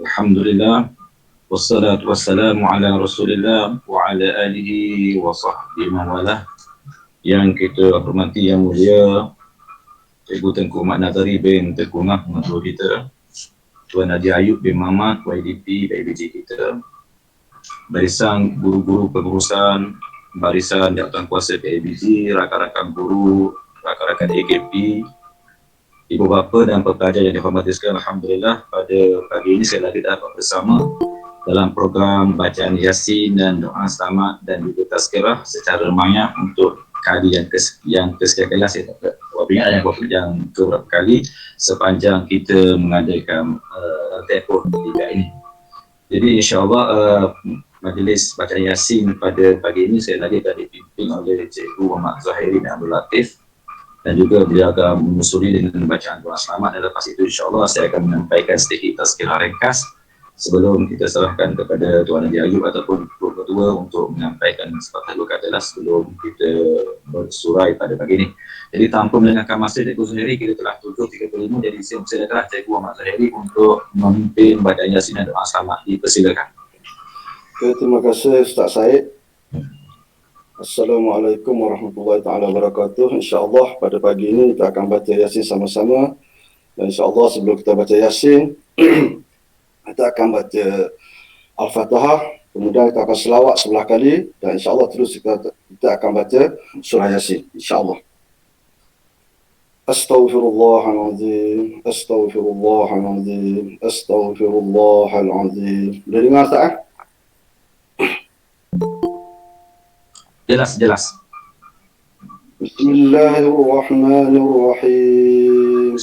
Alhamdulillah, wassalatu wassalamu ala Rasulillah wa ala alihi wa sahbihi man walah. Yang kita hormati yang mulia Cikgu Tengku Mat Nazari bin Tengku Ngah mentua kita, Tuan Haji Ayub bin Muhammad YDP PIBG kita, barisan guru-guru pengurusan, barisan jawatan kuasa PIBG, rakan-rakan guru, rakan-rakan AKP, ibu bapa dan pelajar yang dihormati sekalian. Alhamdulillah, pada pagi ini saya lagi dapat bersama dalam program bacaan Yasin dan doa selamat dan juga tazkirah secara maya untuk kali yang kesekian kali. Saya tak ingat yang beberapa kali sepanjang kita mengadakan tempoh tiga ini. Jadi insyaAllah majlis bacaan Yasin pada pagi ini saya lagi akan dipimpin oleh Cikgu Muhammad Zahiri bin Abdul Latif, dan juga beliau akan menyusuli dengan bacaan doa selamat, dan lepas itu insyaAllah saya akan menyampaikan sedikit tazkirah ringkas sebelum kita serahkan kepada Tuan Haji Ayub ataupun Ketua untuk menyampaikan sepatah dua kata sebelum kita bersurai pada pagi ini. Jadi tanpa melengahkan masa Cikgu Zahiri, kita telah 7.35, jadi saya adalah Cikgu Muhammad Zahiri untuk memimpin bacaan Yasin dan doa selamat. Dipersilakan. Okay, terima kasih Ustaz Said. Assalamualaikum warahmatullahi taala wabarakatuh. InsyaAllah pada pagi ini kita akan baca Yasin sama-sama. Dan insyaAllah sebelum kita baca Yasin, kita akan baca Al-Fatihah, kemudian kita akan selawat sebelah kali, dan insyaAllah terus kita akan baca surah Yasin, insyaAllah. Astaghfirullahaladzim, astaghfirullahaladzim, astaghfirullahaladzim. Boleh dengar tak? Jelas. Bismillahirrahmanirrahim.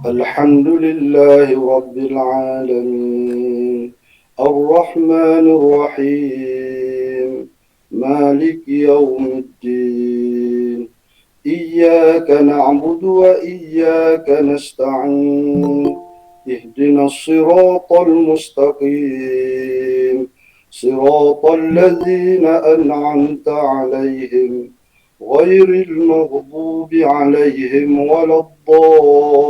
Alhamdulillahi Rabbil Alamin. Ar-Rahmanir Rahim. Maliki Yawmiddin. Iyyaka na'budu wa iyyaka nasta'in. Ihdinas siratal mustaqim. صراط الذين أنعمت عليهم غير المغضوب عليهم ولا الضالين.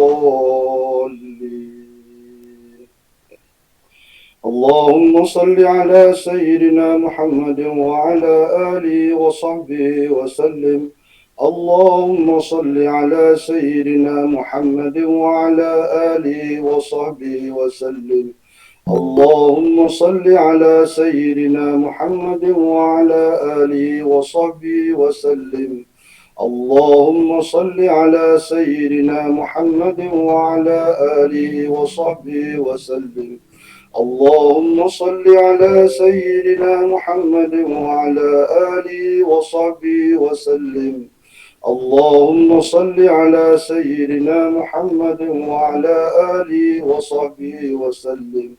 اللهم صل على سيدنا محمد وعلى آله وصحبه وسلم. اللهم صل على سيدنا محمد وعلى آله وصحبه وسلم. اللهم صل على سيدنا محمد وعلى آله وصحبه وسلم. اللهم صل على سيدنا محمد وعلى آله وصحبه وسلم. اللهم صل على سيدنا محمد وعلى آله وصحبه وسلم. اللهم صل على سيدنا محمد وعلى آله وصحبه وسلم.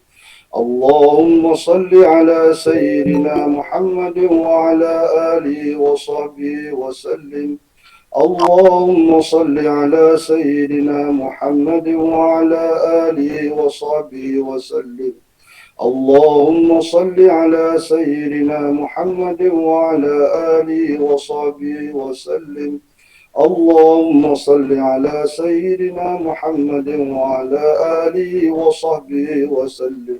اللهم صل على سيدنا محمد وعلى آله وصحبه وسلم. اللهم صل على سيدنا محمد وعلى آله وصحبه وسلم. اللهم صل على سيدنا محمد وعلى آله وصحبه وسلم. اللهم صل على سيدنا محمد وعلى آله وصحبه وسلم.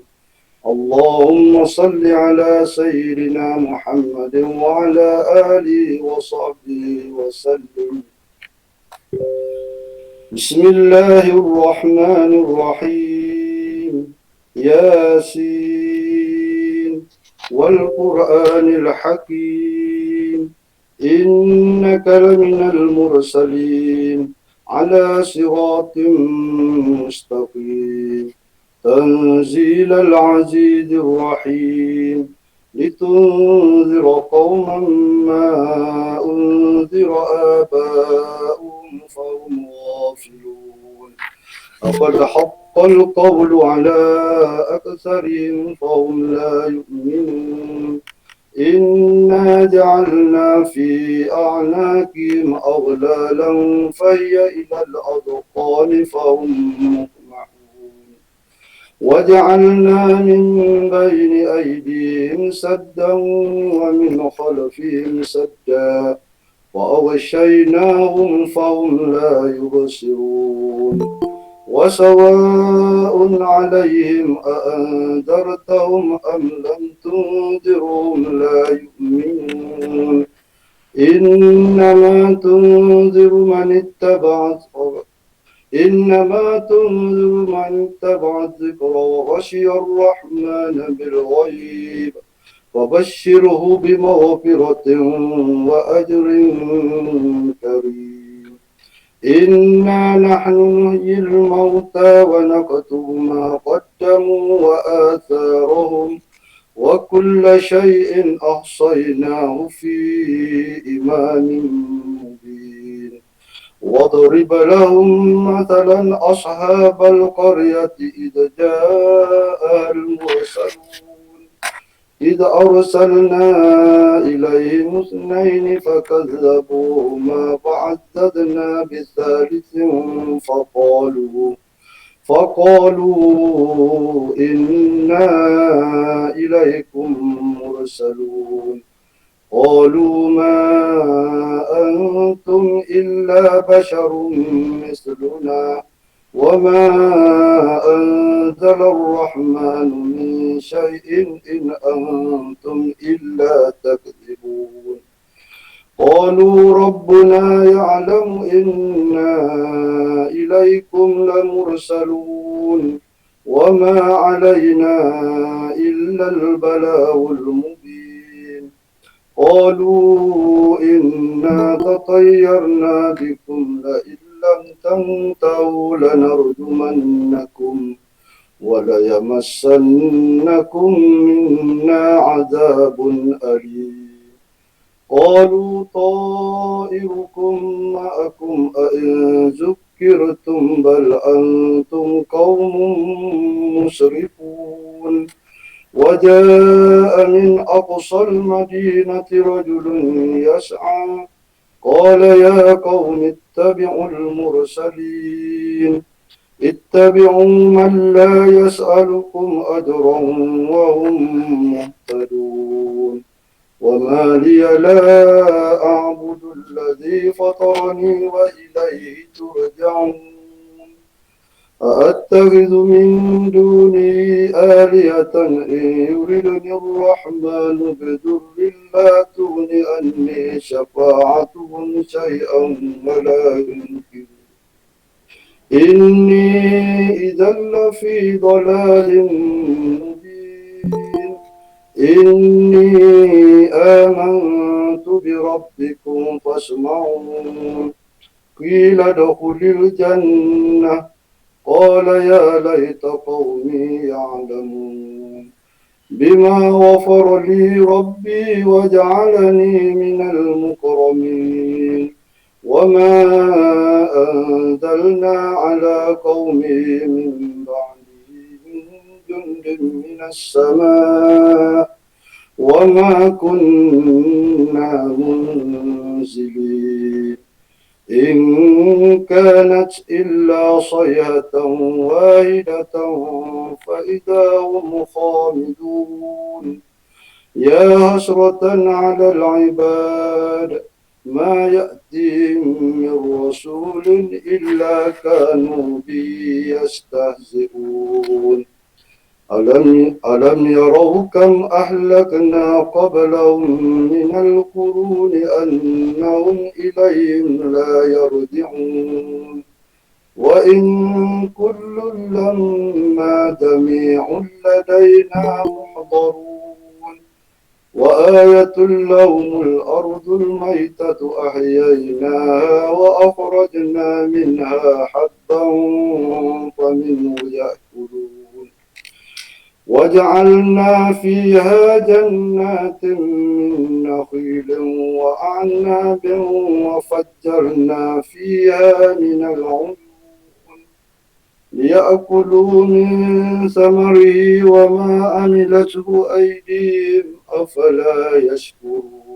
اللهم صل على سيدنا محمد وعلى آله وصحبه وسلم. بسم الله الرحمن الرحيم. ياسين والقرآن الحكيم. إنك لمن المرسلين على صراط مستقيم. تنزيل العزيز الرحيم. لتنذر قوما ما أنذر آباؤهم فهم غافلون. لقد حق القول على أكثرهم فهم لا يؤمنون. إنا جعلنا في أعناقهم أغلالا فهي إلى الأذقان فهم مقمحون. وجعلنا من بين أيديهم سدا ومن خلفهم سدا وأغشيناهم فهم لا يبصرون. وسواء عليهم أأنذرتهم أم لم تنذرهم لا يؤمنون إنما تنذر من اتبع إنما تنذر من اتبع الذكر وغشي الرحمن بالغيب فبشره بمغفرة وأجر كريم إنا نحن نحيي الموتى ونكتب ما قدموا وآثارهم وكل شيء أحصيناه في إمام مبين واضرب لهم مثلا أصحاب القرية إذ جاء المرسلون إذ أرسلنا إليهم اثنين فكذبوهما فعززنا بثالث فقالوا إنا إليكم مرسلون قالوا ما أنتم إلا بشر مثلنا وما أنزل الرحمن من شيء إن أنتم إلا تكذبون قالوا ربنا يعلم إنا إليكم لمرسلون وما علينا إلا البلاغ المبين قالوا إنا تطيرنا بكم لئن لم تنتهوا لنرجمنكم وليمسنكم منا عذاب أليم قالوا طائركم معكم أئن ذكرتم بل أنتم قوم مسرفون وجاء من أقصى المدينة رجل يسعى قال يا قوم اتبعوا المرسلين اتبعوا من لا يسألكم أجرا وهم مهتدون وما لي لا أعبد الذي فطرني وإليه ترجعون أأتخذ من دونه آلهة إن يردني الرحمن بضر لا تغن عني شفاعتهم شيئا ولا ينقذون إني إذا لفي ضلال مبين إني آمنت بربكم فاسمعون قيل ادخل الجنة قال يا ليت قومي يعلمون بما غفر لي ربي وجعلني من المكرمين وما أنزلنا على قومه من بعده من جند من السماء وما كنا منزلين إن كانت إلا صيحة واحدة فإذا هم خامدون يا حسرة على العباد ما يأتيهم من رسول إلا كانوا به يستهزئون ألم يروا كم أهلكنا قبلهم من القرون أنهم إليهم لا يرجعون وإن كل لما جميع لدينا محضرون وآية لهم الأرض الميتة أحييناها وأخرجنا منها حبا فمنه يأكلون وجعلنا فيها جنات من نخيل وأعناب وفجرنا فيها من العيون ليأكلوا من ثمره وما عملته أيديهم أفلا يشكرون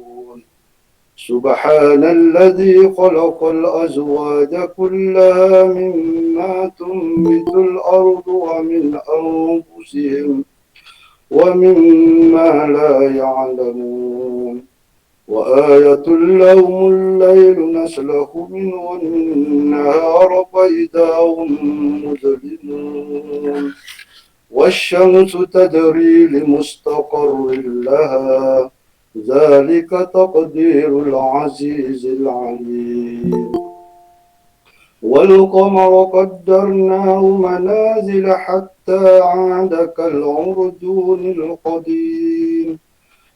سبحان الذي خلق الأزواج كلها مما تنبت الأرض ومن أنفسهم ومما لا يعلمون وآية لهم الليل نسلخ منه النهار فإذا هم مظلمون والشمس تجري لمستقر لها ذلك تقدير العزيز العليم والقمر قدرناه منازل حتى عاد كالعرجون القديم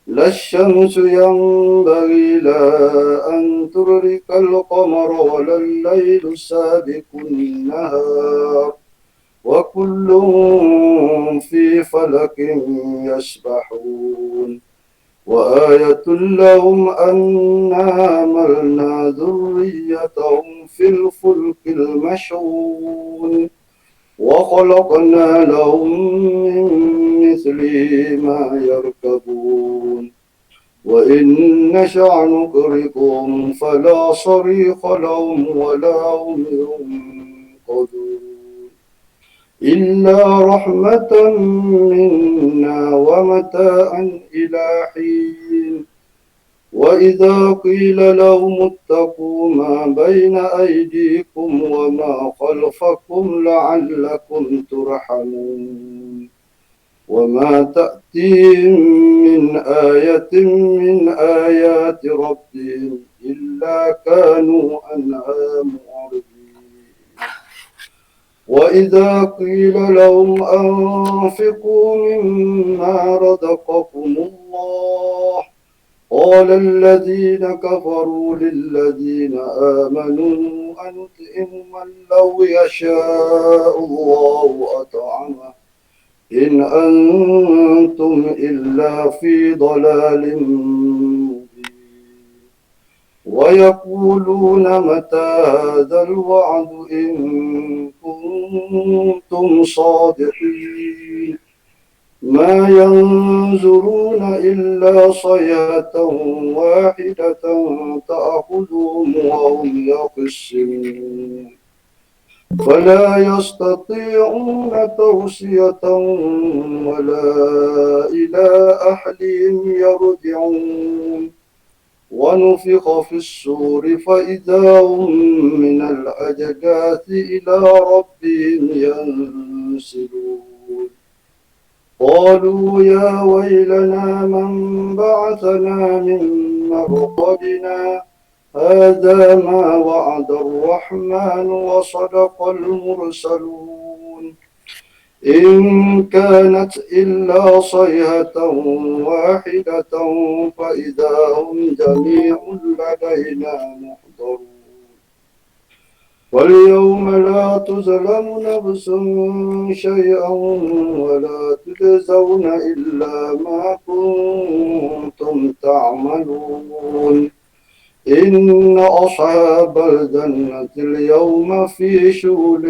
لا الشمس ينبغي لها أن تدرك القمر ولا الليل سابق النهار وكل في فلك يسبحون وآية لهم أنا حملنا ذريتهم في الفلك المشحون وخلقنا لهم من مثله ما يركبون وإن نشأ نغرقهم فلا صريخ لهم ولا هم ينقذون إلا رحمة منا ومتاعا إلى حين وإذا قيل لهم اتقوا ما بين أيديكم وما خلفكم لعلكم ترحمون وما تأتيهم من آية من آيات ربهم إلا كانوا عنها معرضين وإذا قيل لهم أنفقوا مما رزقكم الله قال الذين كفروا للذين آمنوا أنطعم من لو يشاء الله أطعمه إن أنتم إلا في ضلال مبين ويقولون متى هذا الوعد إن كنتم صادقين ما ينظرون إلا صيحة واحدة تأخذهم وهم يخصمون فلا يستطيعون توصية ولا إلى أهلهم يرجعون ونفخ في الصور فإذا هم من الأجداث إلى ربهم ينسلون قالوا يا ويلنا من بعثنا من مرقدنا هذا ما وعد الرحمن وصدق المرسلون إن كانت إلا صيحة واحدة فإذا هم جميع لدينا محضرون واليوم لا تظلم نفس شيئا ولا تجزون إلا ما كنتم تعملون إن أصحاب الجنة اليوم في شغل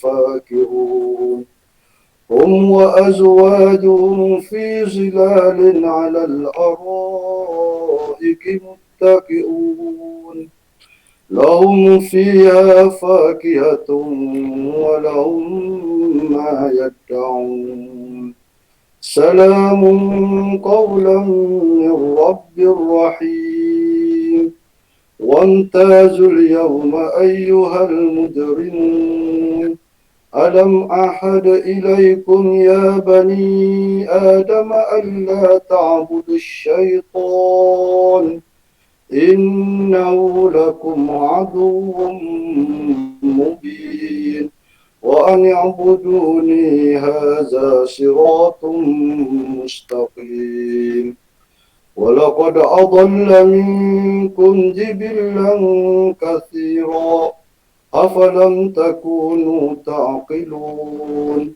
فاكهون هم وأزواجهم في ظلال على الأرائك متكئون لهم فيها فاكهة ولهم ما يدعون سلام قولا من رب رحيم وامتازوا اليوم أيها المجرمون ألم أعهد إليكم يا بني آدم ألا تعبدوا الشيطان إنه لكم عدو مبين وأن اعبدوني هذا صراط مستقيم ولقد أضل منكم جبلا كثيرا أفلم تكونوا تعقلون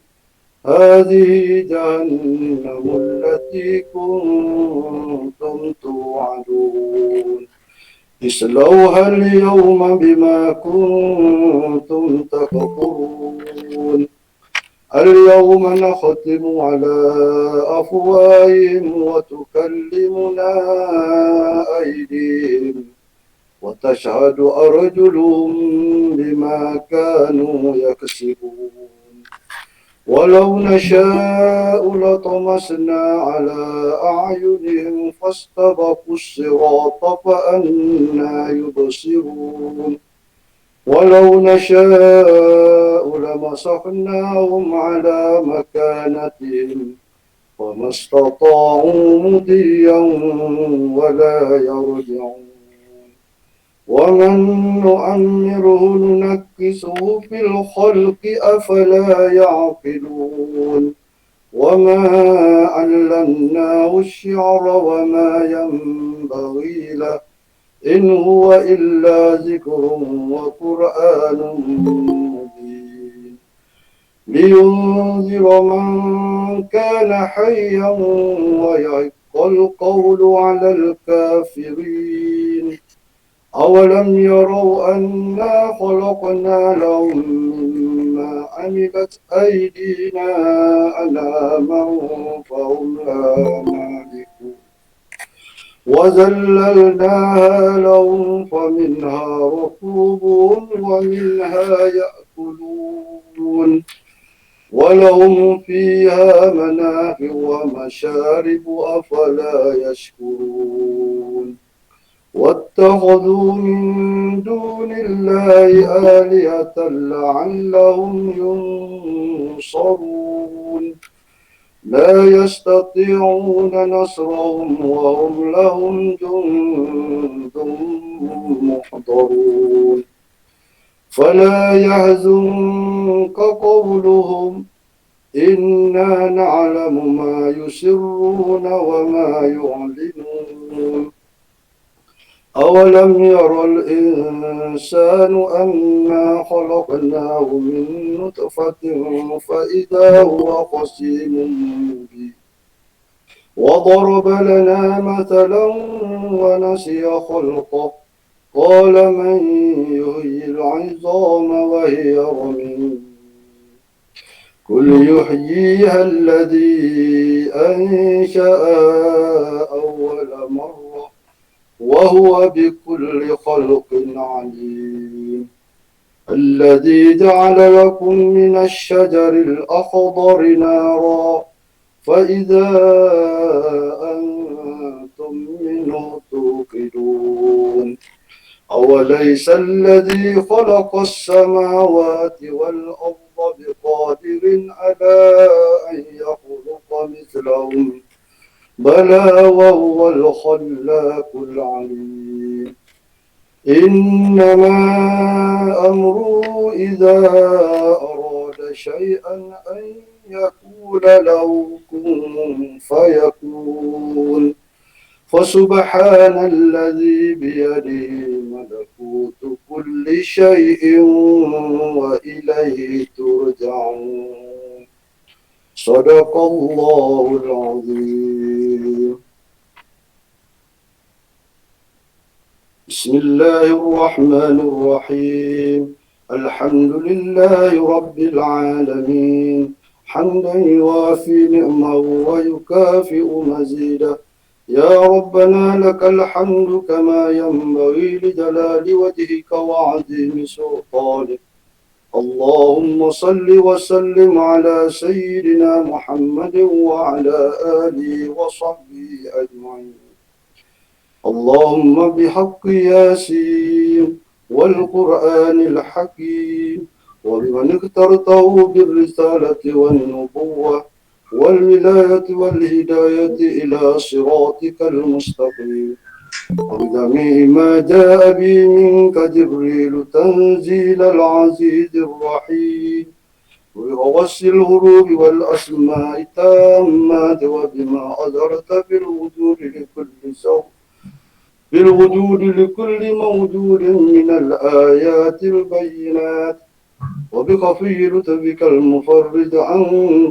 هذه جهنم التي كنتم توعدون اصلوها اليوم بما كنتم تكفرون اليوم نختم على أفواههم وتكلمنا أيديهم وتشهد أرجلهم بما كانوا يكسبون ولو نشاء لطمسنا على أعينهم فاستبقوا الصراط فأنى يبصرون ولو نشاء لمسخناهم على مكانتهم وما استطاعوا مضيا ولا يرجعون ومن نؤمره ننكسه في الخلق أفلا يعقلون وما علمناه الشعر وما ينبغي له إن هو إلا ذكر وقرآن مبين لينذر من كان حيا ويحق القول على الكافرين أولم يروا أنا خلقنا لهم مما عملت أيدينا أنعاما فهم لا مالكون وذللناها لهم فمنها ركوبهم ومنها يأكلون ولهم فيها منافع ومشارب أفلا يشكرون واتخذوا من دون الله آلهة لعلهم ينصرون لا يستطيعون نصرهم وهم لهم جند محضرون فلا يحزنك قولهم إنا نعلم ما يسرون وما يعلنون أولم ير الإنسان أنا خلقناه من نطفة فإذا هو خصيم مبين وضرب لنا مثلا ونسي خلقه قال من يحيي العظام وهي رميم قل يحييها الذي أنشأها أول مرة وهو بكل خلق عليم الذي جعل لكم من الشجر الأخضر نارا فإذا أنتم منه توقدون أوليس الذي خلق السماوات والأرض بقادر على أن يخلق مثلهم بلى وهو الخلاق العليم إنما أمره إذا أراد شيئا أن يقول له كن فيكون فسبحان الذي بيده ملكوت كل شيء وإليه ترجعون صدق الله العظيم بسم الله الرحمن الرحيم الحمد لله رب العالمين حمدا يوافي نعمه ويكافئ مزيده يا ربنا لك الحمد كما ينبغي لجلال وجهك وعظيم سلطانك اللهم صل وسلم على سيدنا محمد وعلى آله وصحبه أجمعين اللهم بحق ياسين والقرآن الحكيم وبمن اخترته بالرسالة والنبوة والولاية والهداية إلى صراطك المستقيم وبجميع ما جاء به منك جبريل تنزيل العزيز الرحيم وبغوص الهروب والأسماء التامات وبما أظهرت بالوجود لكل موجود من الآيات البينات وبخفي لطفك المفرد عن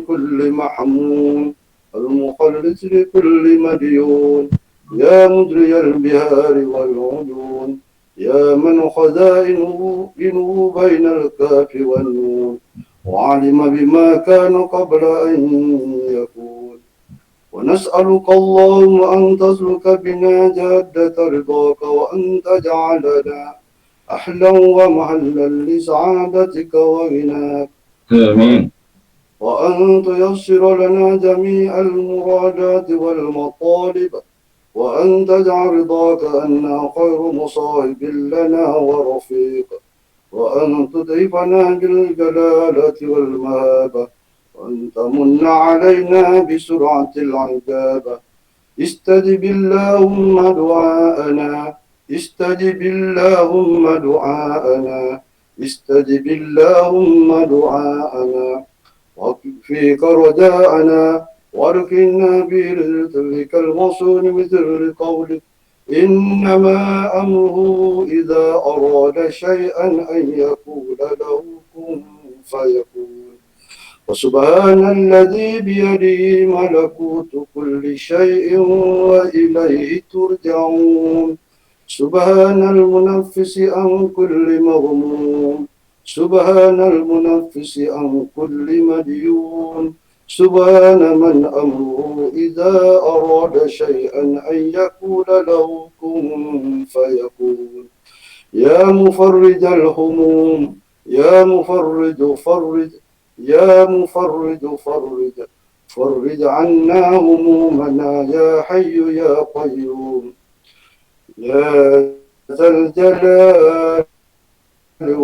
كل محمود المخلص لكل مديون يا مجري البهار والعيون يا من خزائنه بين الكاف والنون وعلم بما كان قبل أن يكون ونسألك اللهم أن تسلك بنا جادة رضاك وأن تجعلنا أحلا ومحلا لسعادتك وغناك آمين وأن تيسر لنا جميع المرادات والمطالب، وأن تجعل رضاك أنا خير مصاحب لنا ورفيق، وأن تضيفنا بالجلالة والمهابة، وأن تمن علينا بسرعة العجابة. استجب اللهم دعاءنا، استجب اللهم دعاءنا، استجب اللهم دعاءنا، واكفيك رجاءنا، واركنا برزقك المصون مثل قولك إنما أمره إذا أراد شيئا أن يقول له كن فيكون. وسبحان الذي بيده ملكوت كل شيء وإليه ترجعون. سبحان المنفس عن كل مغموم، سبحان المنفس عن كل مديون، سبحان من أمره إذا أراد شيئا أن يقول له كن فيكون. يا مفرج الهموم، يا مفرج فرج، يا مفرج فرج، فرج عنا همومنا يا حي يا قيوم، يا ذا الجلال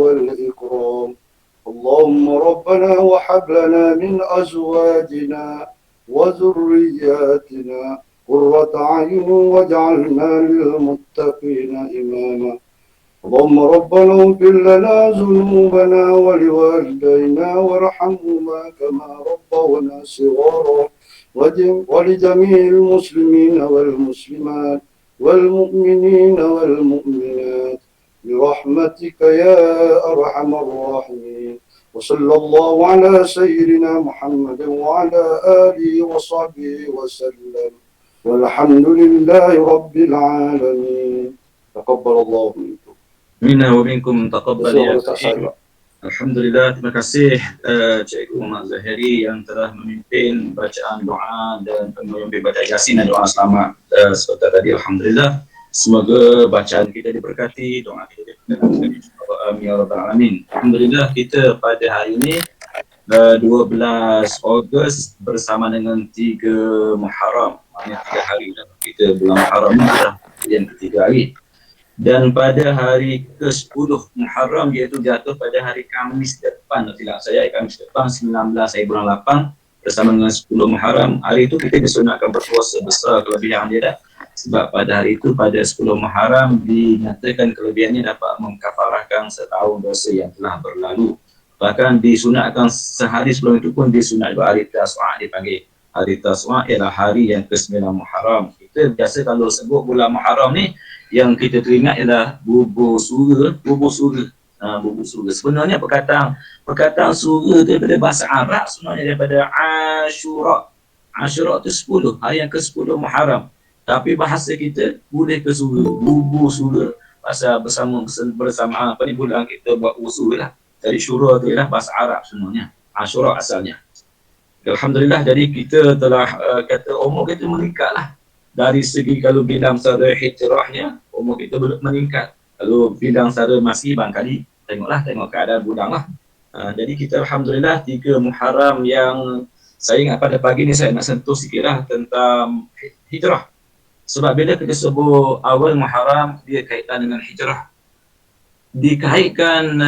والإكرام. اللهم ربنا وهب لنا من أزواجنا وذرياتنا قرة أعين واجعلنا للمتقين إماما. اللهم ربنا اغفر لنا ذنوبنا ولوالدينا وارحمهما كما ربونا صغارا، ولجميع المسلمين والمسلمات والمؤمنين والمؤمنات برحمتك يا أرحم الراحمين. وصلى الله على سيدنا محمد وعلى آله وصحبه وسلم، والحمد لله رب العالمين. تقبل الله منكم. Minna wa minkum taqabbal ya Ustaz Syekh. Said. Alhamdulillah, terima kasih Cikgu Mak Zahiri yang telah memimpin bacaan doa dan memimpin baca Yasin dan doa selamat seperti tadi. Alhamdulillah, semoga bacaan kita diberkati, doa kita diberkati. Amin ya rabbal alamin. Alhamdulillah, kita pada hari ini 12 Ogos bersama dengan 3 Muharram. Maknanya 3 hari dah kita bulan Muharram ni dah yang ketiga hari. Dan pada hari ke-10 Muharram, iaitu jatuh pada hari Khamis depan, tidak saya, Khamis depan 19 hari bulan 8 bersama dengan 10 Muharram. Hari itu kita disunatkan berpuasa besar, kelebihan dia dah. Sebab pada hari itu, pada 10 Muharram dinyatakan kelebihannya dapat mengkafarahkan setahun dosa yang telah berlalu. Bahkan disunatkan sehari sebelum itu pun disunat hari Tas'a dipanggil. Hari Tas'a ialah hari yang ke-9 Muharram. Kita biasa kalau sebut bulan Muharram ni, yang kita teringat ialah bubur sura, bubur sura. Bubur sura. Sebenarnya perkataan sura tu daripada bahasa Arab, sebenarnya daripada Ashura. Ashura tu 10, hari yang ke-10 Muharram. Tapi bahasa kita boleh ke sura, bubur sura. Bahasa bersama apa ni bulan kita buat usul lah. Jadi syura tu ialah bahasa Arab sebenarnya. Ashura asalnya. Alhamdulillah, jadi kita telah kata umur kita meningkat lah. Dari segi kalau bidang secara hijrahnya, umur kita meningkat. Kalau bidang secara masih barangkali tengok keadaan budang lah. Jadi kita Alhamdulillah 3 Muharram yang saya ingat pada pagi ni saya nak sentuh sikit lah tentang hijrah. Sebab bila kita sebut awal Muharram, dia kaitan dengan hijrah. Dikaitkan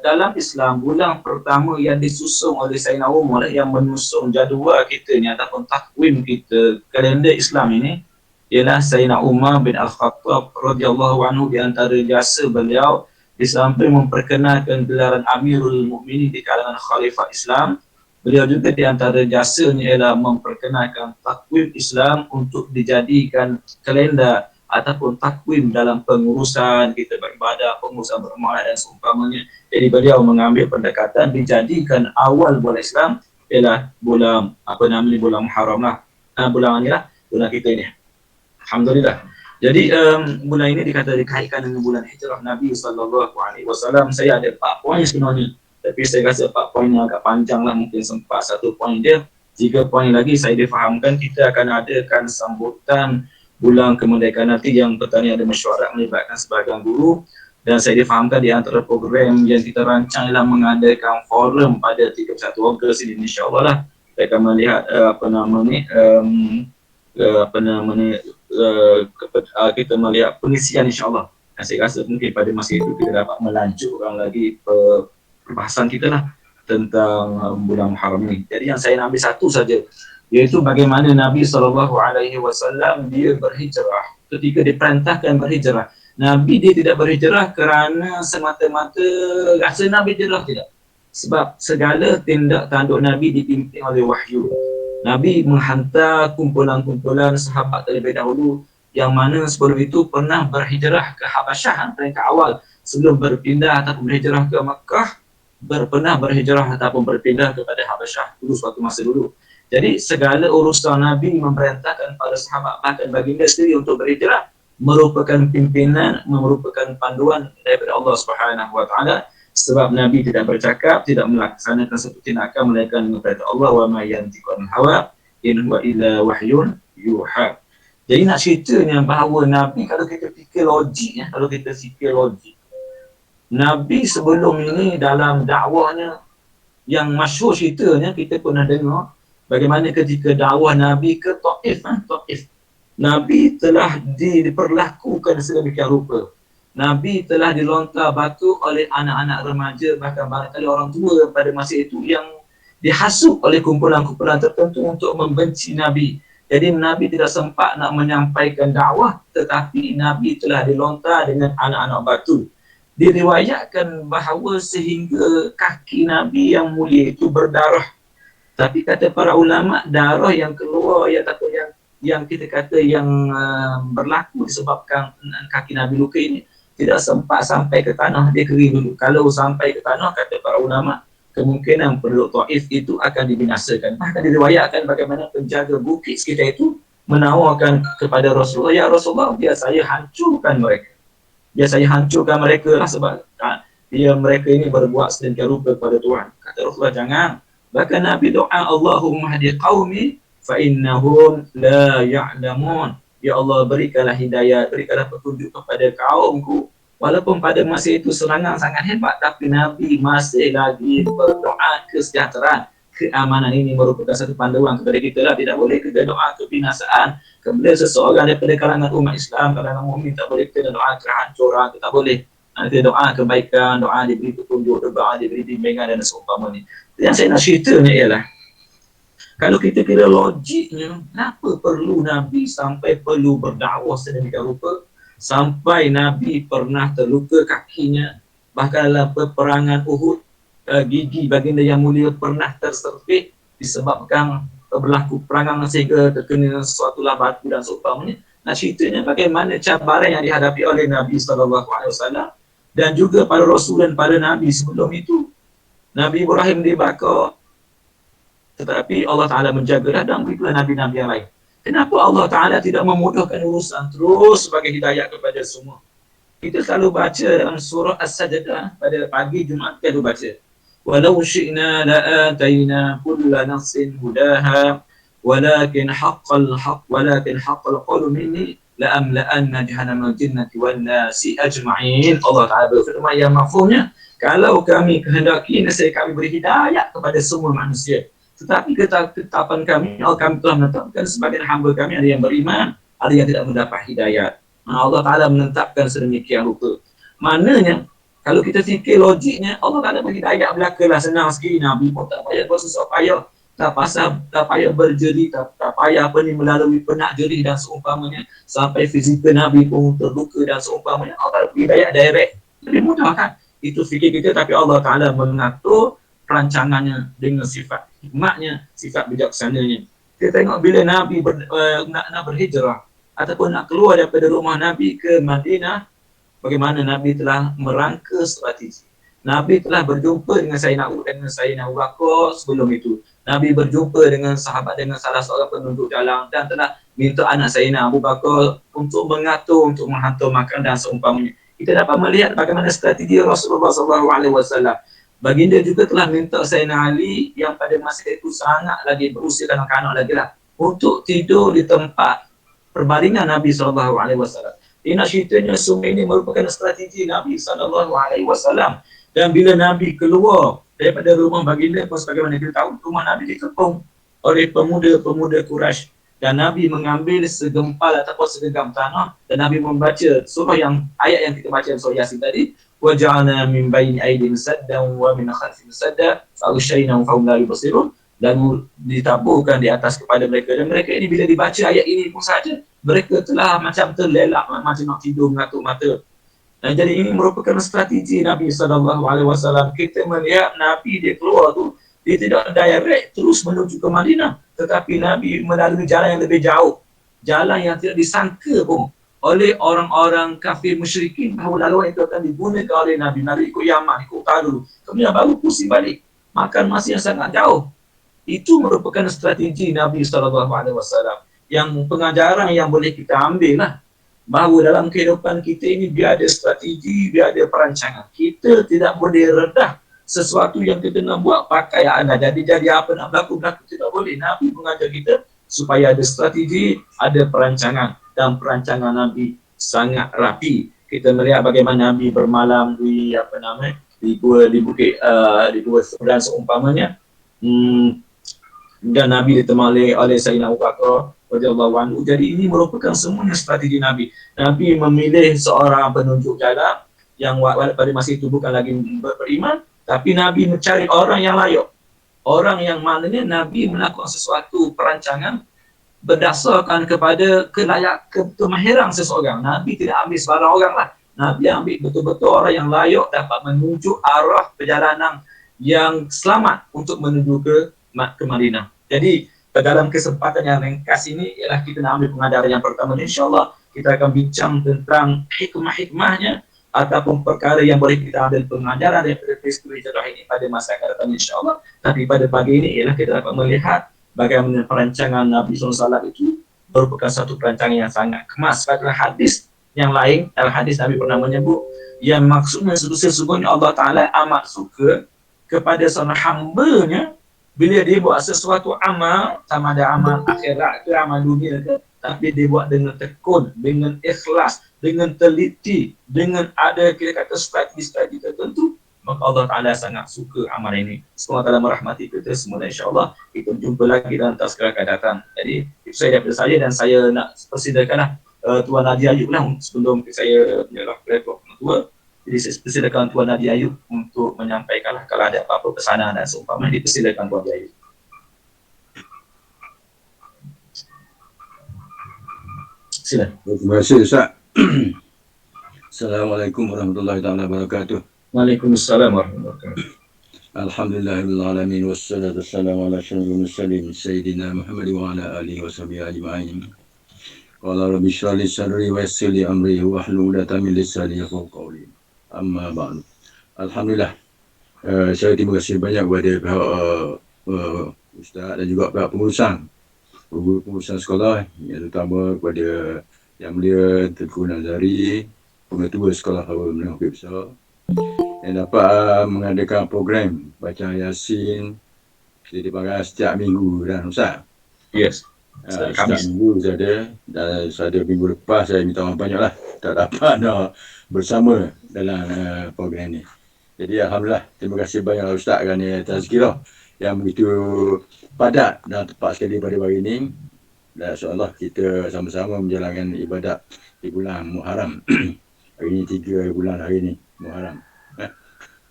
dalam Islam, bulan pertama yang disusung oleh Sayyidina Umar yang menyusun jadual kita ni ataupun takwim kita, kalender Islam ini, ialah Sayyidina Umar bin Al-Khattab radhiyallahu anhu. Di antara jasa beliau di samping memperkenalkan gelaran Amirul Mukminin di kalangan Khalifah Islam, beliau juga di antara jasanya ialah memperkenalkan takwim Islam untuk dijadikan kalender ataupun takwim dalam pengurusan kita beribadah, pengurusan beramalan dan seumpamanya. Jadi beliau mengambil pendekatan dijadikan awal bulan Islam ialah bulan bulan Muharram lah. Bulan ni lah, bulan kita ini. Alhamdulillah. Jadi bulan ini dikaitkan dengan bulan hijrah Nabi SAW. Saya ada 4 poin sebenarnya. Tapi saya rasa 4 poin yang agak panjang lah, mungkin sempat 1 poin dia. 3 poin lagi saya difahamkan kita akan adakan sambutan bulan kemerdekaan nanti yang petani ada mesyuarat melibatkan sebahagian guru, Dan saya difahamkan di antara program yang kita rancang ialah mengadakan forum pada 31 Ogos ini, insya-Allah lah kita akan melihat kita melihat pengisian, insya-Allah. Saya rasa mungkin pada masa itu kita dapat melanjutkan lagi perbahasan kita lah tentang bulan Muharram ini. Jadi yang saya nak ambil satu saja, iaitu bagaimana Nabi SAW dia berhijrah. Ketika diperintahkan berhijrah, Nabi dia tidak berhijrah kerana semata-mata rasa Nabi hijrah, tidak. Sebab segala tindak tanduk Nabi dipimpin oleh wahyu. Nabi menghantar kumpulan-kumpulan sahabat terlebih dahulu yang mana sebelum itu pernah berhijrah ke Habasyah, peringkat awal sebelum berpindah ataupun berhijrah ke Makkah, pernah berhijrah ataupun berpindah kepada Habasyah dulu suatu masa dulu. Jadi segala urusan Nabi memerintahkan para sahabat, bahkan baginda sendiri untuk berhijrah, merupakan pimpinan, merupakan panduan daripada Allah Subhanahu wa taala. Sebab Nabi tidak bercakap, tidak melaksanakan satu tindakan melainkan dengan perintah Allah, wa ma yantiqu anil hawa in huwa illa wahyun yuha. Jadi nak ceritanya bahawa Nabi, kalau kita fikir logik, Nabi sebelum ini dalam dakwahnya yang masyhur ceritanya kita pernah dengar bagaimana ketika dakwah Nabi ke Taif, Nabi telah diperlakukan sedemikian rupa. Nabi telah dilontar batu oleh anak-anak remaja, bahkan barangkali orang tua pada masa itu yang dihasut oleh kumpulan-kumpulan tertentu untuk membenci Nabi. Jadi Nabi tidak sempat nak menyampaikan dakwah, tetapi Nabi telah dilontar dengan anak-anak batu. Diriwayatkan bahawa sehingga kaki Nabi yang mulia itu berdarah. Tapi kata para ulama, darah yang keluar yang kita kata yang berlaku disebabkan kaki Nabi luka ini tidak sempat sampai ke tanah, dia kering dulu. Kalau sampai ke tanah, kata para ulama, kemungkinan penduduk Taif itu akan dibinasakan. Bahkan diriwayatkan bagaimana penjaga bukit sekitar itu menawarkan kepada Rasulullah, ya Rasulullah, biar saya hancurkan mereka. Biar saya hancurkan mereka lah, sebab mereka ini berbuat sedemikian rupa kepada Tuhan. Kata Rasulullah, jangan. Bahkan Nabi doa, Allahumma hadi qaumi fa innahum la ya'lamun. Ya Allah, berikanlah hidayah, berikanlah petunjuk kepada kaumku. Walaupun pada masa itu serangan sangat hebat, tapi Nabi masih lagi berdoa kesejahteraan. Keamanan ini merupakan satu panduan kepada kita lah. Tidak boleh kita doa kebinasaan kepada seseorang daripada kalangan umat Islam, kalangan mukmin. Tak boleh kita doa kehancuran, kita boleh. Kita doa kebaikan, doa diberi petunjuk, doa diberi bimbingan dan seumpamanya. Yang saya nak ceritanya ialah, kalau kita kira logiknya, kenapa perlu Nabi sampai perlu berdakwah sedemikian rupa, sampai Nabi pernah terluka kakinya, bahkan dalam peperangan Uhud, gigi baginda yang mulia pernah terserpih disebabkan berlaku perangan sehingga terkena sesuatu batu dan seumpamanya. Nah, ceritanya bagaimana cabaran yang dihadapi oleh Nabi SAW dan juga para Rasul dan para Nabi sebelum itu. Nabi Ibrahim dibakar, tetapi Allah Ta'ala menjaga dan berilah Nabi-Nabi yang lain. Kenapa Allah Ta'ala tidak memudahkan urusan terus sebagai hidayah kepada semua? Kita selalu baca dalam surah As-Sajdah pada pagi Jumaat, kita baca, walau syi'na la'atayna kulla nafsin hudaha walakin haqqal qawlu minni la'amla'anna jahannama jinnati wan nasi ajma'in. Allah Ta'ala berfirman yang mafhumnya, kalau kami kehendaki, nescaya kami beri hidayah kepada semua manusia. Tetapi ketetapan kami, kami telah menetapkan sebagian hamba kami, ada yang beriman, ada yang tidak mendapat hidayah. Allah Ta'ala menetapkan sedemikian rupa. Maknanya, kalau kita fikir logiknya, Allah Ta'ala beri hidayah belakalah, senang sikit. Nabi pun tak payah bersusah payah, tak payah berjeri, tak payah melalui penak jerih dan seumpamanya, sampai fizikal Nabi pun terluka dan seumpamanya. Allah Ta'ala beri hidayah direct. Lebih mudah kan? Itu fikir kita, tapi Allah Ta'ala mengatur perancangannya dengan sifat hikmatnya, sifat bijaksananya. Kita tengok bila Nabi nak berhijrah ataupun nak keluar daripada rumah Nabi ke Madinah, bagaimana Nabi telah merangka strategi. Nabi telah berjumpa dengan Sayyidina Abu Bakar sebelum itu. Nabi berjumpa dengan salah seorang penduduk dalam dan telah minta anak Sayyidina Abu Bakar untuk mengatur, untuk menghantar makan dan seumpamanya. Kita dapat melihat bagaimana strategi Rasulullah SAW. Baginda juga telah minta Sayyidina Ali yang pada masa itu sangat lagi berusia kanak-kanak lagi lah, untuk tidur di tempat perbaringan Nabi SAW. Nak ceritanya semua ini merupakan strategi Nabi SAW. Dan bila Nabi keluar daripada rumah baginda, sebagaimana kita tahu, rumah Nabi dikepung oleh pemuda-pemuda Quraisy. Dan Nabi mengambil segempal ataupun segenggam tanah dan Nabi membaca surah ayat yang kita baca dalam surah Yasin tadi, waja'alna min baini aydihim saddan wa min khalfihim saddan fa'aghshaynahum fahum la yubsirun, dan ditaburkan di atas kepada mereka, dan mereka ini bila dibaca ayat ini pun saja mereka telah macam terlelap, macam nak tidur mengatuk mata. Dan jadi ini merupakan strategi Nabi SAW. Kita melihat Nabi dia keluar tu, dia tidak direct terus menuju ke Madinah, tetapi Nabi melalui jalan yang lebih jauh, jalan yang tidak disangka pun oleh orang-orang kafir musyrikin bahawa laluan itu akan digunakan oleh Nabi. Nabi ikut Yaman, ikut utara dulu, kemudian baru pusing balik, makan masa yang sangat jauh. Itu merupakan strategi Nabi SAW, yang pengajaran yang boleh kita ambil lah, bahawa dalam kehidupan kita ini biar ada strategi, biar ada perancangan. Kita tidak boleh redah sesuatu yang kita nak buat pakai anda jadi apa nak berlaku tidak boleh. Nabi mengajar kita supaya ada strategi, ada perancangan, dan perancangan Nabi sangat rapi. Kita melihat bagaimana Nabi bermalam di bukit di Gua Sebelah seumpamanya. Dan Nabi ditemani oleh Sayyidina Abu Bakar radhiyallahu anhu. Jadi ini merupakan semuanya strategi Nabi. Nabi memilih seorang penunjuk jalan yang pada masa itu bukan lagi beriman, tapi Nabi mencari orang yang layak. Orang yang maknanya Nabi melakukan sesuatu perancangan berdasarkan kepada kemahiran seseorang. Nabi tidak ambil sebarang orang lah. Nabi ambil betul-betul orang yang layak dapat menunjuk arah perjalanan yang selamat untuk menuju ke Madinah. Jadi dalam kesempatan yang ringkas ini ialah kita nak ambil pengajaran yang pertama. InsyaAllah kita akan bincang tentang hikmah-hikmahnya ataupun perkara yang boleh kita ambil pengajaran daripada peristiwa hijrah ini pada masa akan datang insyaAllah. Tapi pada pagi ini ialah kita dapat melihat bagaimana perancangan Nabi SAW itu merupakan satu perancangan yang sangat kemas. Pada hadis yang lain, dalam hadis Nabi pernah menyebut yang maksudnya sesungguhnya Allah Ta'ala amat suka kepada seorang hambanya bila dia buat sesuatu amal, sama ada amal akhirat ke amal dunia ke, tapi dia buat dengan tekun, dengan ikhlas, dengan teliti, dengan ada kita kata strategi tertentu, maka Allah Ta'ala sangat suka amal ini. Semoga Allah merahmati kita semua, insyaAllah. Kita jumpa lagi dalam tazkirah akan datang. Jadi itu saya daripada saya, dan saya nak persilakanlah Tuan Nadia Ayub lah sebelum saya menyerah kepada Tua. Jadi saya persilakan Tuan Nadia Ayub untuk menyampaikanlah kalau ada apa-apa pesanan dan seumpama. Dipersilakan Tuan Nadia Ayub. Sila. Terima kasih Ustaz. Assalamualaikum warahmatullahi wabarakatuh. Waalaikumsalam warahmatullahi wabarakatuh. Alhamdulillahirabbil alamin wassalatu wassalamu ala asyrafil mursalin sayyidina Muhammad wa ala alihi washabihi ajma'in. Qala rabbi shrah li sadri wa yassir li amri wahlul 'uqdatam min lisani yafqahu qawli. Amma ba'du. Alhamdulillah. Saya terima kasih banyak kepada pihak Ustaz dan juga pihak pengurusan sekolah, yang terutama kepada Yang Mulia Tengku Nazari, Pengetua Sekolah Awal Menengah Bukit Besar, yang dapat mengadakan program baca Yasin setiap minggu dan Ustaz. Yes. Setiap minggu saya ada, dan saya minggu lepas saya minta maaf banyak lah tak dapat nak bersama dalam program ni. Jadi Alhamdulillah, terima kasih banyak Ustaz kerana tazkirah yang begitu padat dan tepat sekali pada hari ini. Dan insyaAllah kita sama-sama menjalankan ibadat di bulan Muharram. Hari ini 3 bulan hari ini Muharram.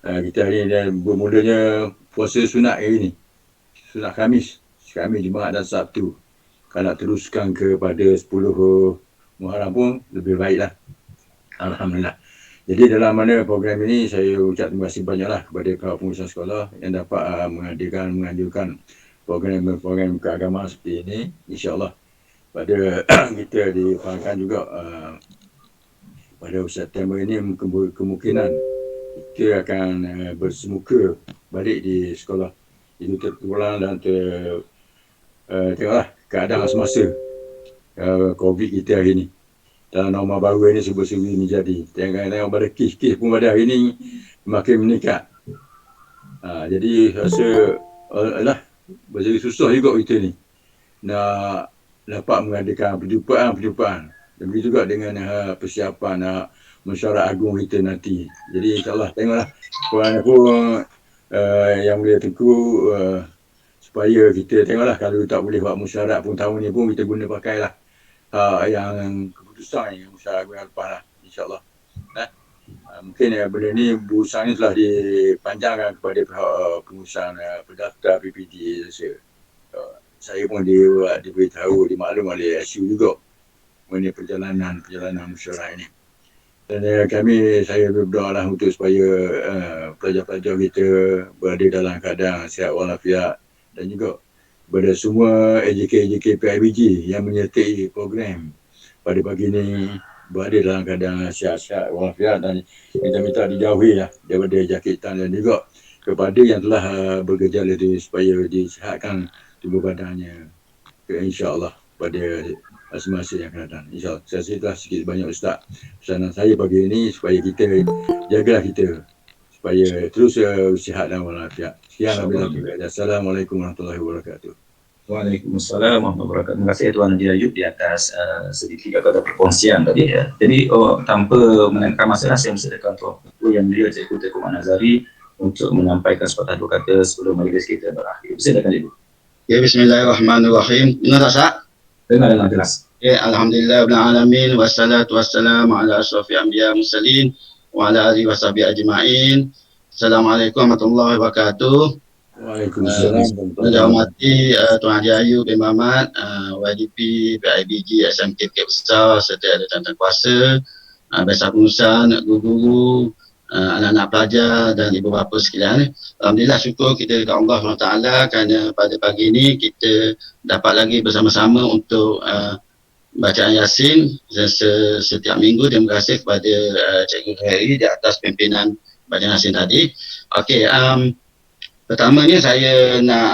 Kita hari ini dah bermulanya puasa sunat hari ini. Sunat Khamis, Jumaat dan Sabtu. Kalau nak teruskan kepada 10 Muharram pun lebih baiklah. Alhamdulillah. Jadi dalam mana program ini saya ucap terima kasih banyaklah kepada pihak pengurusan sekolah yang dapat menganjurkan program keagamaan seperti ini. InsyaAllah pada kita difahamkan juga pada September ini kemungkinan kita akan bersemuka balik di sekolah. Itu terpulang dan tengoklah keadaan semasa COVID kita hari ini. Dalam norma baru ini serba-serbi menjadi. Tengok pada kes-kes pun pada hari ini makin meningkat. Jadi rasa jadi susah juga kita ni nak dapat mengadakan perjumpaan Dan begitu juga dengan persiapan mesyuarat agung kita nanti. Jadi insyaAllah tengoklah korang pun yang boleh teku supaya kita tengoklah kalau tak boleh buat mesyuarat pun tahun ni pun kita guna pakailah yang keputusan yang musyawarah agung yang lepas lah, insyaAllah. Mungkin benda ni berusaha ni telah dipanjangkan kepada pihak pengurusan pendaftar PPD Malaysia. Saya pun diberitahu, dimaklum oleh SU juga mengenai perjalanan mesyuarat ini. Dan saya berdoa lah untuk supaya pelajar-pelajar kita berada dalam keadaan sihat walafiat, dan juga kepada semua AJK PIBG yang menyertai program pada pagi ini berada dalam keadaan sihat walafiat, dan kita minta dijauhi lah daripada jangkitan, dan juga kepada yang telah bergejala itu supaya disihatkan tubuh badannya, insyaAllah pada semasa yang akan datang. InsyaAllah. Saya rasa itulah sikit banyak Ustaz pesanan saya pagi ini, supaya kita jagalah kita supaya terus sihat dan walafiat. Sekian Alhamdulillah. Assalamualaikum warahmatullahi wabarakatuh. Waalaikumsalam warahmatullahi wabarakatuh. Terima kasih Tuan Haji Ayub di atas sedikit kata perkongsian tadi ya. Jadi tanpa menengahkan masa, saya mempersilakan Tuan Ketua yang mulia Cikgu Tengku Mak Nazari untuk menyampaikan sepatah dua kata sebelum majlis kita berakhir. Silakan Cikgu. Ya, bismillahirrahmanirrahim. Dengar tak, Sak? Dengar jelas. Ya, alhamdulillah rabbil alamin, wassalatu wassalamu ala asyrafil anbiya mursalin wa ala alihi washabihi ajma'in. Assalamualaikum warahmatullahi wabarakatuh. Waalaikumsalam. Saya hormati Tuan Haji Ayub bin Mamat, YDP, PIBG, SMK Bukit Besar serta ada tuan-tuan kuasa, biasa pengurusan, guru-guru, anak-anak pelajar dan ibu bapa sekalian. Alhamdulillah, syukur kita kepada Allah SWT kerana pada pagi ini kita dapat lagi bersama-sama untuk bacaan Yasin setiap minggu. Terima kasih kepada Cikgu Khairi di atas pimpinan bacaan Yasin tadi. Okey, pertamanya saya nak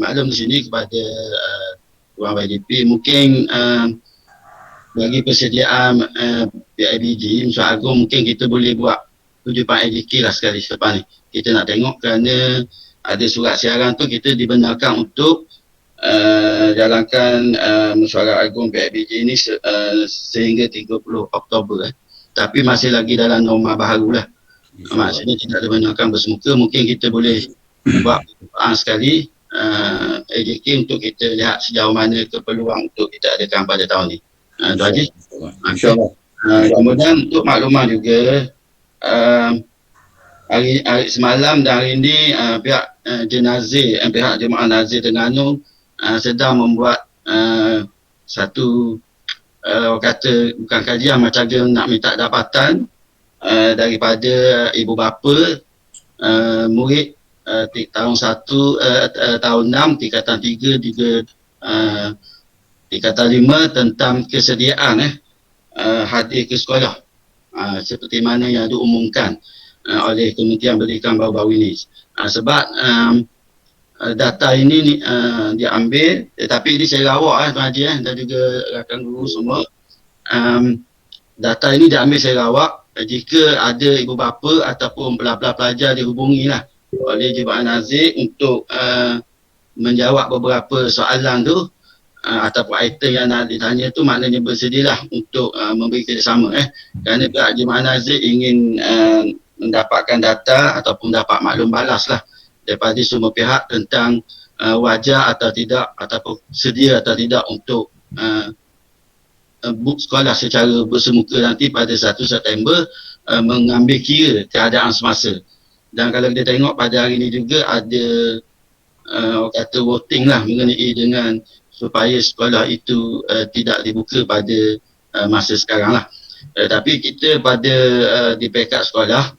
maklum di sini kepada Tuan YDP, mungkin bagi persediaan PIBG Mesyuarat Agung, mungkin kita boleh buat tujuan AJK lah sekali selepas ni. Kita nak tengok kerana ada surat siaran tu kita dibenarkan untuk jalankan Mesyuarat Agung PIBG ini sehingga 30 Oktober. Tapi masih lagi dalam norma baharu lah. Maksudnya tidak dibenarkan bersemuka. Mungkin kita boleh buat sekali AJK untuk kita lihat sejauh mana keperluan untuk kita adakan pada tahun ni. Tuan Haji. InsyaAllah. Kemudian untuk makluman juga, hari semalam dan hari ini pihak pihak Jemaah Nazir Terengganu sedang membuat satu kata bukan kajian, macam dia nak minta dapatan daripada ibu bapa murid tahun 1, tahun 6, tingkatan 3 juga tingkatan 5 tentang kesediaan hadir ke sekolah seperti mana yang diumumkan oleh Kementerian Pendidikan baru-baru ini. Sebab data ini diambil, tetapi ini saya rawak Tuan Haji dan juga rakan guru semua. Data ini diambil saya rawak jika ada ibu bapa ataupun pelajar dihubungilah oleh Jemaah Nazir untuk menjawab beberapa soalan tu ataupun item yang nak ditanya tu, maknanya bersedialah untuk memberi kerjasama kerana pihak Jemaah Nazir ingin mendapatkan data ataupun dapat maklum balas lah daripada semua pihak tentang wajar atau tidak ataupun sedia atau tidak untuk book sekolah secara bersemuka nanti pada 1 September mengambil kira keadaan semasa. Dan kalau kita tengok pada hari ini juga ada kata voting lah mengenai dengan supaya sekolah itu tidak dibuka pada masa sekarang lah. Tapi kita pada di peringkat sekolah,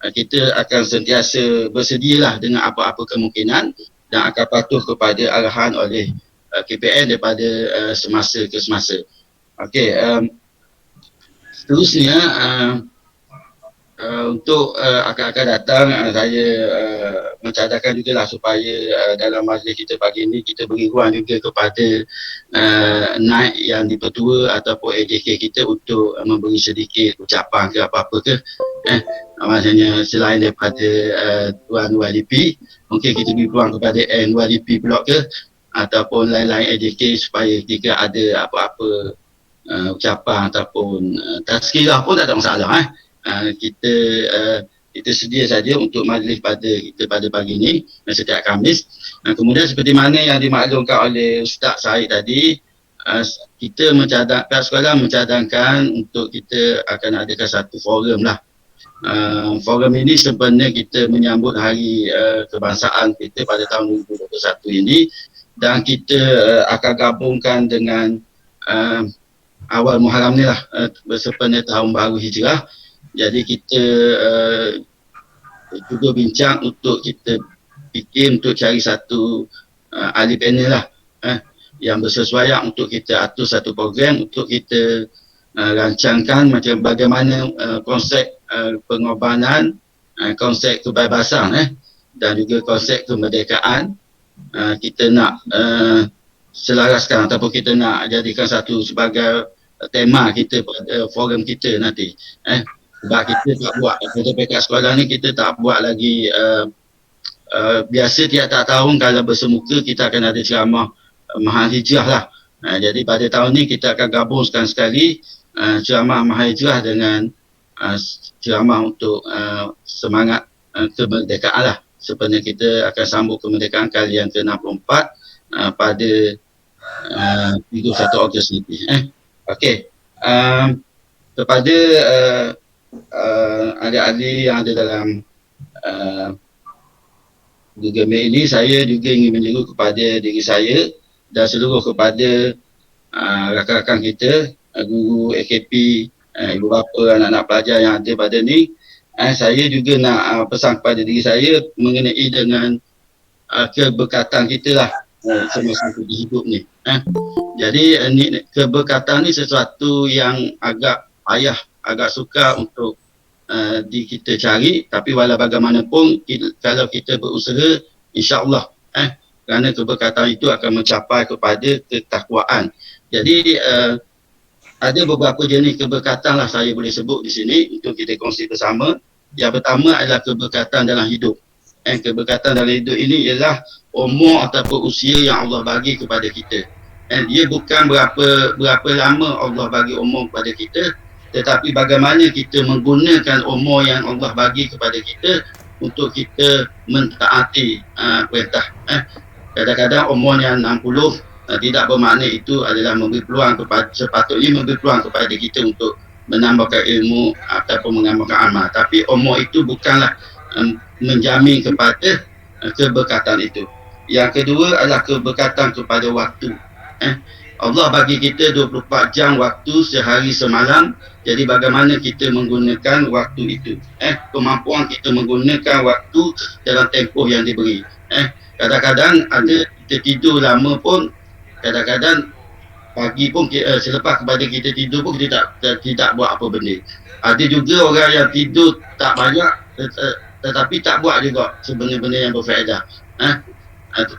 kita akan sentiasa bersedialah dengan apa-apa kemungkinan dan akan patuh kepada arahan oleh KPN daripada semasa ke semasa. Okey, seterusnya untuk akan datang, saya mencadangkan juga lah supaya dalam majlis kita pagi ini kita beri ruang juga kepada naib yang dipertua ataupun AJK kita untuk memberi sedikit ucapan ke apa-apa ke maksudnya selain daripada Tuan YDP, mungkin kita beri ruang kepada NYDP pula ke ataupun lain-lain AJK supaya jika ada apa-apa ucapan ataupun tazkirah pun tak ada masalah. Kita sedia saja untuk majlis pada kita pada pagi ini setiap Khamis. Kemudian seperti mana yang dimaklumkan oleh Ustaz Syahid tadi, kita pihak sekolah mencadangkan untuk kita akan adakan satu forum lah. Forum ini sebenarnya kita menyambut hari kebangsaan kita pada tahun 2021 ini, dan kita akan gabungkan dengan awal Muharram ni lah, sebenarnya tahun baru Hijrah. Jadi kita juga bincang untuk kita fikir untuk cari satu ahli panel lah yang bersesuaian untuk kita atur satu program untuk kita rancangkan macam bagaimana konsep pengorbanan, konsep kebebasan dan juga konsep kemerdekaan kita nak selaraskan ataupun kita nak jadikan satu sebagai tema kita pada forum kita nanti. Sebab kita tak buat pada pihak sekolah ni, kita tak buat lagi biasa tiap tahun kalau bersemuka kita akan ada ceramah Mahal Hijrah lah. Jadi pada tahun ni kita akan gabungkan sekali ceramah Mahal Hijrah dengan ceramah untuk semangat kemerdekaan lah. Sebenarnya kita akan sambut kemerdekaan kali yang ke-64 pada 31 Ogos nanti. Okey. Kepada adik-adik yang ada dalam Google Meet ini, saya juga ingin menyeru kepada diri saya dan seluruh kepada rakan-rakan kita, guru AKP, ibu bapa, anak-anak pelajar yang ada pada ni. Saya juga nak pesan kepada diri saya mengenai dengan keberkatan kita lah semasa kita hidup ni. Jadi keberkatan ni sesuatu yang agak payah, agak sukar untuk kita cari, tapi walau bagaimanapun kalau kita berusaha, insya-Allah kerana keberkatan itu akan mencapai kepada ketakwaan. Jadi ada beberapa jenis keberkatan lah saya boleh sebut di sini untuk kita kongsi bersama. Yang pertama adalah keberkatan dalam hidup. Keberkatan dalam hidup ini ialah umur ataupun usia yang Allah bagi kepada kita. Dia bukan berapa lama Allah bagi umur kepada kita, tetapi bagaimana kita menggunakan umur yang Allah bagi kepada kita untuk kita mentaati perintah. Kadang-kadang umur yang 60 tidak bermakna itu adalah memberi peluang kepada, sepatutnya memberi peluang kepada kita untuk menambahkan ilmu ataupun menambahkan amal. Tapi umur itu bukanlah menjamin kepada keberkatan itu. Yang kedua adalah keberkatan kepada waktu. Allah bagi kita 24 jam waktu sehari semalam. Jadi bagaimana kita menggunakan waktu itu? Kemampuan kita menggunakan waktu dalam tempoh yang diberi. Kadang-kadang ada kita tidur lama pun, kadang-kadang pagi pun selepas kepada kita tidur pun kita tidak buat apa benda. Ada juga orang yang tidur tak banyak tetapi tak buat juga sebenarnya yang berfaedah.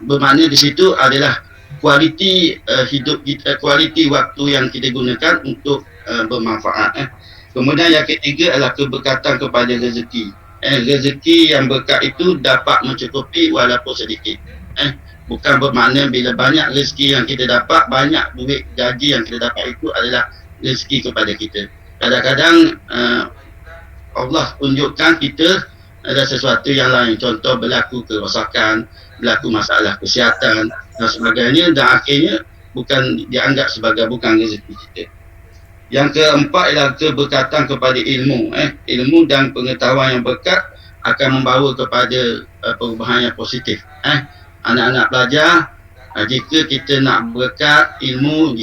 Bermakna di situ adalah kualiti hidup kita, kualiti waktu yang kita gunakan untuk bermanfaat. Kemudian yang ketiga adalah keberkatan kepada rezeki. Rezeki yang berkat itu dapat mencukupi walaupun sedikit. Bukan bermakna bila banyak rezeki yang kita dapat, banyak duit gaji yang kita dapat itu adalah rezeki kepada kita. Kadang-kadang Allah tunjukkan kita ada sesuatu yang lain. Contoh berlaku kerosakan, berlaku masalah kesihatan dan sebagainya, dan akhirnya bukan dianggap sebagai bukan rezeki kita. Yang keempat ialah keberkatan kepada ilmu. Ilmu dan pengetahuan yang berkat akan membawa kepada perubahan yang positif. Anak-anak pelajar, jika kita nak berkat ilmu,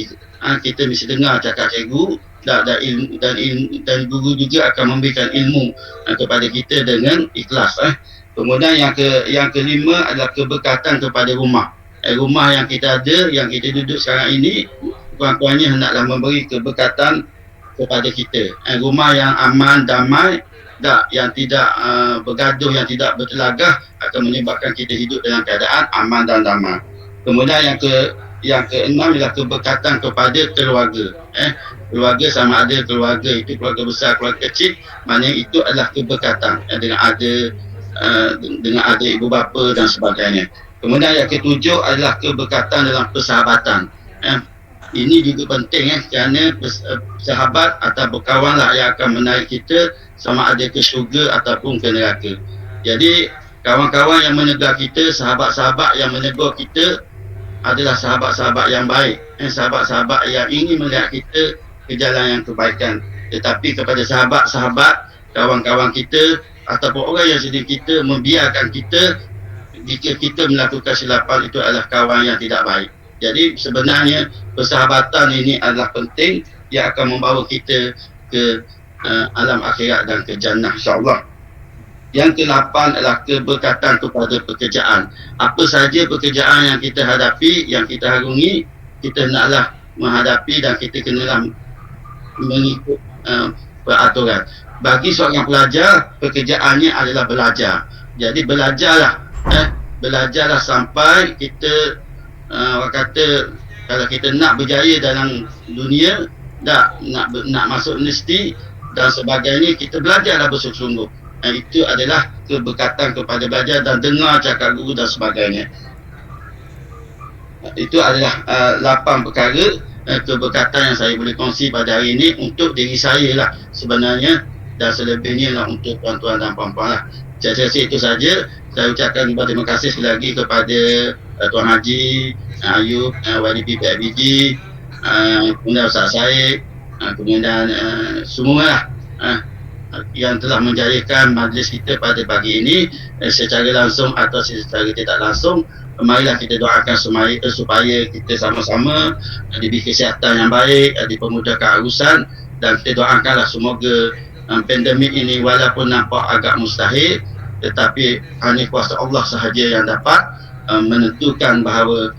kita mesti dengar cakap cikgu dan guru juga akan memberikan ilmu kepada kita dengan ikhlas. Kemudian yang kelima adalah keberkatan kepada rumah. Rumah yang kita ada, yang kita duduk sekarang ini, kurang-kurangnya hendaklah memberi keberkatan kepada kita. Rumah yang aman, damai, yang tidak bergaduh, yang tidak bertelagah akan menyebabkan kita hidup dalam keadaan aman dan damai. Kemudian yang keenam ialah keberkatan kepada keluarga. Keluarga sama ada keluarga itu keluarga besar, keluarga kecil, maknanya itu adalah keberkatan dengan ada ibu bapa dan sebagainya. Kemudian yang ketujuh adalah keberkatan dalam persahabatan. Ini juga penting kerana sahabat atau berkawan lah yang akan menarik kita sama ada ke syurga ataupun ke neraka. Jadi kawan-kawan yang menegur kita, sahabat-sahabat yang menegur kita adalah sahabat-sahabat yang baik, sahabat-sahabat yang ingin melihat kita ke jalan yang kebaikan. Tetapi kepada sahabat-sahabat, kawan-kawan kita ataupun orang yang sedia kita membiarkan kita jika kita melakukan silapan, itu adalah kawan yang tidak baik. Jadi sebenarnya persahabatan ini adalah penting, yang akan membawa kita ke alam akhirat dan ke jannah insya-Allah. Yang ke-8 adalah keberkatan kepada pekerjaan. Apa saja pekerjaan yang kita hadapi, yang kita harungi, kita hendaklah menghadapi dan kita kenalah mengikut peraturan. Bagi seorang pelajar, pekerjaannya adalah belajar. Jadi belajarlah sampai kita orang kata kalau kita nak berjaya dalam dunia, nak masuk universiti dan sebagainya, kita belajarlah bersungguh-sungguh. Itu adalah keberkatan kepada belajar dan dengar cakap guru dan sebagainya. Itu adalah 8 perkara keberkatan yang saya boleh kongsi pada hari ini untuk diri saya lah sebenarnya, dan selebihnya lah untuk tuan-tuan dan puan-puan lah. Saya rasa itu saja. Saya ucapkan terima kasih sekali lagi kepada Tuan Haji Ayub, YDP PIBG, kemudian Ustaz Syed, kemudian semua lah yang telah menjadikan majlis kita pada pagi ini secara langsung atau secara tidak langsung. Marilah kita doakan supaya kita sama-sama diberi kesihatan yang baik, dipermudahkan urusan, dan kita doakanlah semoga pandemik ini walaupun nampak agak mustahil, tetapi hanya kuasa Allah sahaja yang dapat menentukan bahawa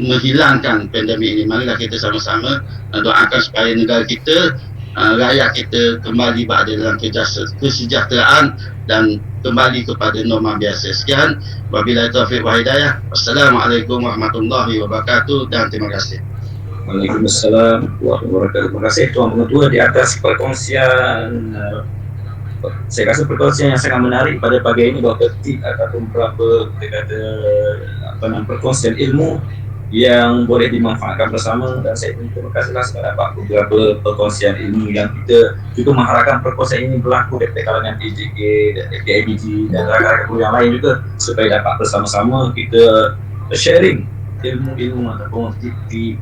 menghilangkan pandemik ini. Marilah kita sama-sama doakan supaya negara kita, rakyat kita kembali berada dalam kesejahteraan dan kembali kepada norma biasa. Sekian, wabillahi taufiq wa hidayah. Wassalamualaikum warahmatullahi wabarakatuh, dan terima kasih. Waalaikumsalam warahmatullahi wabarakatuh. Terima kasih Tuan Pengetua di atas perkongsian. Saya rasa perkongsian yang sangat menarik pada pagi ini, bahawa petik ataupun beberapa perkongsian ilmu yang boleh dimanfaatkan bersama, dan saya pun terima kasihlah sebab dapat beberapa perkongsian ilmu yang kita juga mengharapkan perkongsian ini berlaku daripada kalangan PJK, PIBG dan rakan-rakan yang lain juga, supaya dapat bersama-sama kita sharing ilmu-ilmu ataupun tips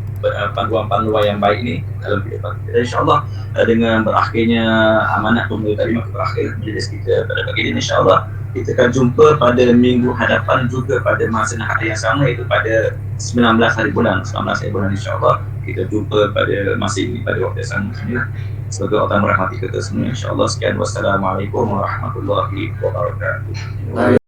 panduan-panduan yang baik ini dalam kehidupan kita. InsyaAllah dengan berakhirnya amanat pemerintah tadi, maka berakhir majlis kita pada pagi ini. InsyaAllah kita akan jumpa pada minggu hadapan juga pada masa hari yang sama, iaitu pada 19 hari bulan InsyaAllah kita jumpa pada masa ini pada waktu yang sama. Semoga Allah merahmati kita semua insyaAllah. Sekian, wassalamualaikum warahmatullahi wabarakatuh.